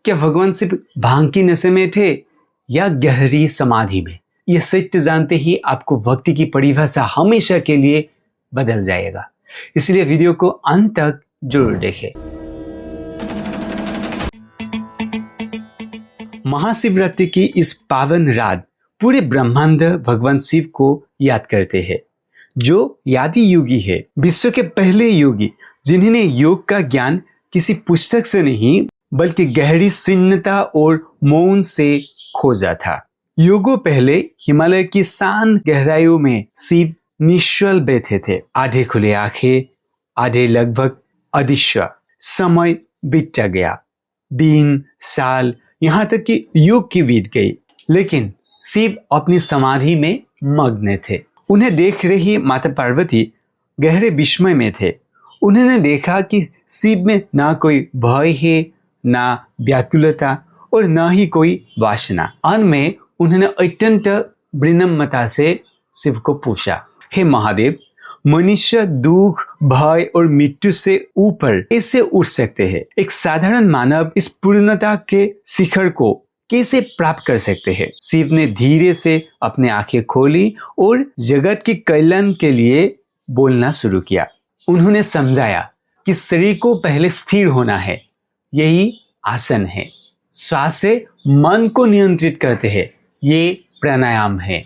क्या भगवान सिर्फ भांग की नशे में थे या गहरी समाधि में? यह सत्य जानते ही आपको भक्ति की परिभाषा हमेशा के लिए बदल जाएगा। इसलिए वीडियो को अंत तक जरूर देखें। महाशिवरात्रि की इस पावन रात पूरे ब्रह्मांड भगवान शिव को याद करते हैं, जो आदि योगी है, विश्व के पहले योगी जिन्होंने योग का ज्ञान किसी पुस्तक से नहीं बल्कि गहरी शून्यता और मौन से खोजा था। योगों पहले हिमालय की शांत गहराइयों में शिव निश्चल बैठे थे, आधे खुले आंखें, आधे लगभग अदृश्य। समय बीतता गया, दिन, साल, यहाँ तक कि युग की बीत गई, लेकिन शिव अपनी समाधि में मग्न थे। उन्हें देख रही माता पार्वती गहरे विस्मय में थे। उन्होंने देखा कि शिव में ना कोई भय है, ना व्याकुलता और ना ही कोई वासना। अंत में उन्होंने अत्यंत विनम्रता से शिव को पूछा, हे महादेव, मनुष्य दुख, भय और मृत्यु से ऊपर कैसे उठ सकते हैं? एक साधारण मानव इस पूर्णता के शिखर को कैसे प्राप्त कर सकते हैं? शिव ने धीरे से अपनी आंखें खोली और जगत के कल्याण के लिए बोलना शुरू किया। उन्होंने समझाया कि शरीर को पहले स्थिर होना है, यही आसन है। श्वास से मन को नियंत्रित करते हैं, ये प्राणायाम है।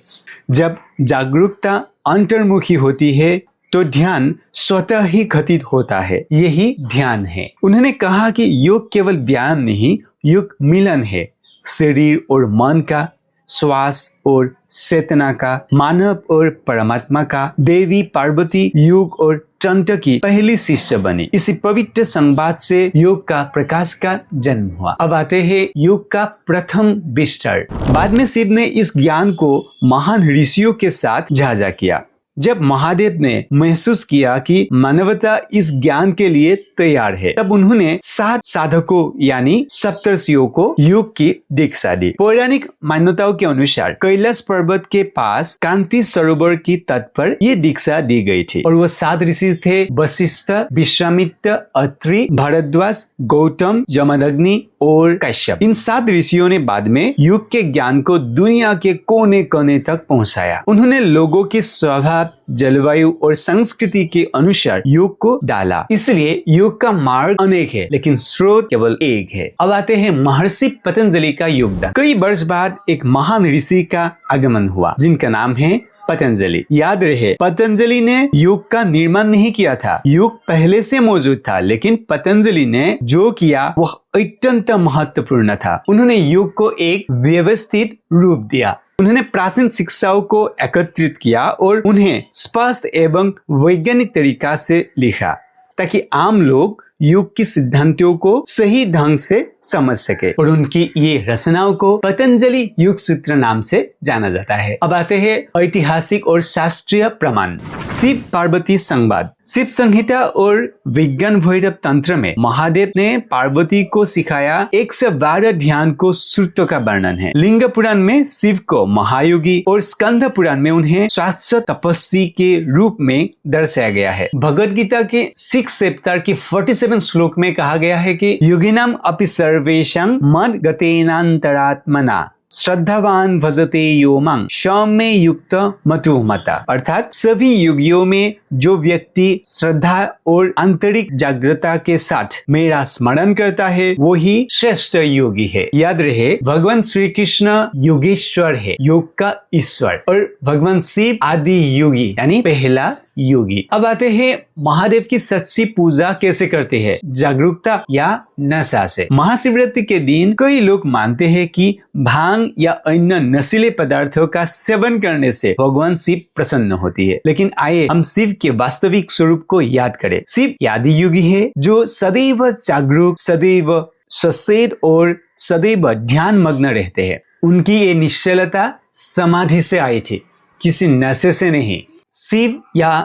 जब जागरूकता अंतर्मुखी होती है तो ध्यान स्वतः ही घटित होता है, यही ध्यान है। उन्होंने कहा कि योग केवल व्यायाम नहीं, योग मिलन है। शरीर और मन का, श्वास और चेतना का, मानव और परमात्मा का। देवी पार्वती योग और तंत्र की पहली शिष्य बनी। इसी पवित्र संवाद से योग का प्रकाश का जन्म हुआ। अब आते हैं योग का प्रथम विस्तार। बाद में शिव ने इस ज्ञान को महान ऋषियों के साथ साझा किया। जब महादेव ने महसूस किया कि मानवता इस ज्ञान के लिए तैयार है, तब उन्होंने 7 साधकों यानी सप्तर्षियों को योग की दीक्षा दी। पौराणिक मान्यताओं के अनुसार कैलाश पर्वत के पास कांति सरोवर की तट पर ये दीक्षा दी गई थी और वो 7 ऋषि थे: वशिष्ठ, विश्वामित्र, अत्रि, भारद्वाज, गौतम, जमदग्नि और कश्यप। इन 7 ऋषियों ने बाद में योग के ज्ञान को दुनिया के कोने कोने तक पहुंचाया। उन्होंने लोगों के स्वभाव, जलवायु और संस्कृति के अनुसार योग को डाला। इसलिए योग का मार्ग अनेक है, लेकिन स्रोत केवल एक है। अब आते हैं महर्षि पतंजलि का योगदान। कई वर्ष बाद एक महान ऋषि का आगमन हुआ, जिनका नाम है पतंजलि। याद रहे, पतंजलि ने योग का निर्माण नहीं किया था, योग पहले से मौजूद था, लेकिन पतंजलि ने जो किया वह अत्यंत महत्वपूर्ण था। उन्होंने योग को एक व्यवस्थित रूप दिया। उन्होंने प्राचीन शिक्षाओं को एकत्रित किया और उन्हें स्पष्ट एवं वैज्ञानिक तरीका से लिखा, ताकि आम लोग योग की सिद्धांतों को सही ढंग से समझ सके। और उनकी ये रचनाओं को पतंजलि योग सूत्र नाम से जाना जाता है। अब आते हैं ऐतिहासिक और शास्त्रीय प्रमाण। शिव पार्वती संवाद। शिव संहिता और विज्ञान भैरव तंत्र में महादेव ने पार्वती को सिखाया 112 ध्यान को सूत्रों का वर्णन है। लिंग पुराण में शिव को महायोगी और स्कंद पुराण में उन्हें शाश्वत तपस्वी के रूप में दर्शाया गया है। भगवद गीता के 6 चैप्टर की 47 श्लोक में कहा गया है कि योगिनाम अपि सर्वेषां मद गतेनांतरात्मना श्रद्धावान भजते यो मां सौम्य युक्त मतुमता। अर्थात सभी योगियों में जो व्यक्ति श्रद्धा और आंतरिक जागृता के साथ मेरा स्मरण करता है, वो ही श्रेष्ठ योगी है। याद रहे, भगवान श्री कृष्ण योगेश्वर है, योग का ईश्वर, और भगवान शिव आदि योगी यानी पहला योगी। अब आते हैं महादेव की सच्ची पूजा कैसे करते हैं, जागरूकता या नशा से। महाशिवरात्रि के दिन कई लोग मानते हैं कि भांग या अन्य नशीले पदार्थों का सेवन करने से भगवान शिव प्रसन्न होती है। लेकिन आइए हम शिव के वास्तविक स्वरूप को याद करें। शिव आदि योगी है, जो सदैव जागरूक, सदैव सचेत और सदैव ध्यान मग्न रहते हैं। उनकी ये निश्चलता समाधि से आई थी, किसी नशे से नहीं। शिव या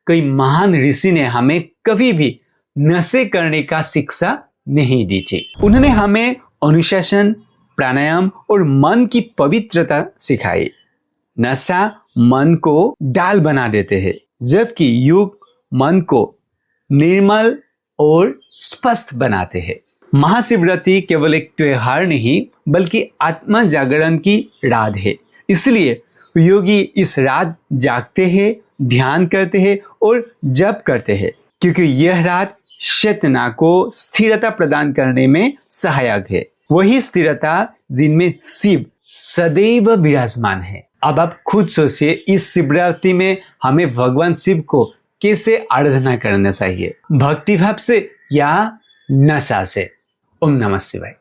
कोई महान ऋषि ने हमें कभी भी नशे करने का शिक्षा नहीं दी थी। उन्होंने हमें अनुशासन, प्राणायाम और मन की पवित्रता सिखाई। नशा मन को डाल बना देते हैं, जबकि योग मन को निर्मल और स्पष्ट बनाते हैं। महाशिवरात्रि केवल एक त्योहार नहीं बल्कि आत्मा जागरण की रात है। इसलिए योगी इस रात जागते हैं, ध्यान करते हैं और जप करते हैं, क्योंकि यह रात चेतना को स्थिरता प्रदान करने में सहायक है। वही स्थिरता जिनमें शिव सदैव विराजमान है। अब आप खुद सोचिए, इस शिवरात्रि में हमें भगवान शिव को कैसे आराधना करना चाहिए, भक्तिभाव से या नशा से। ओम नमः शिवाय।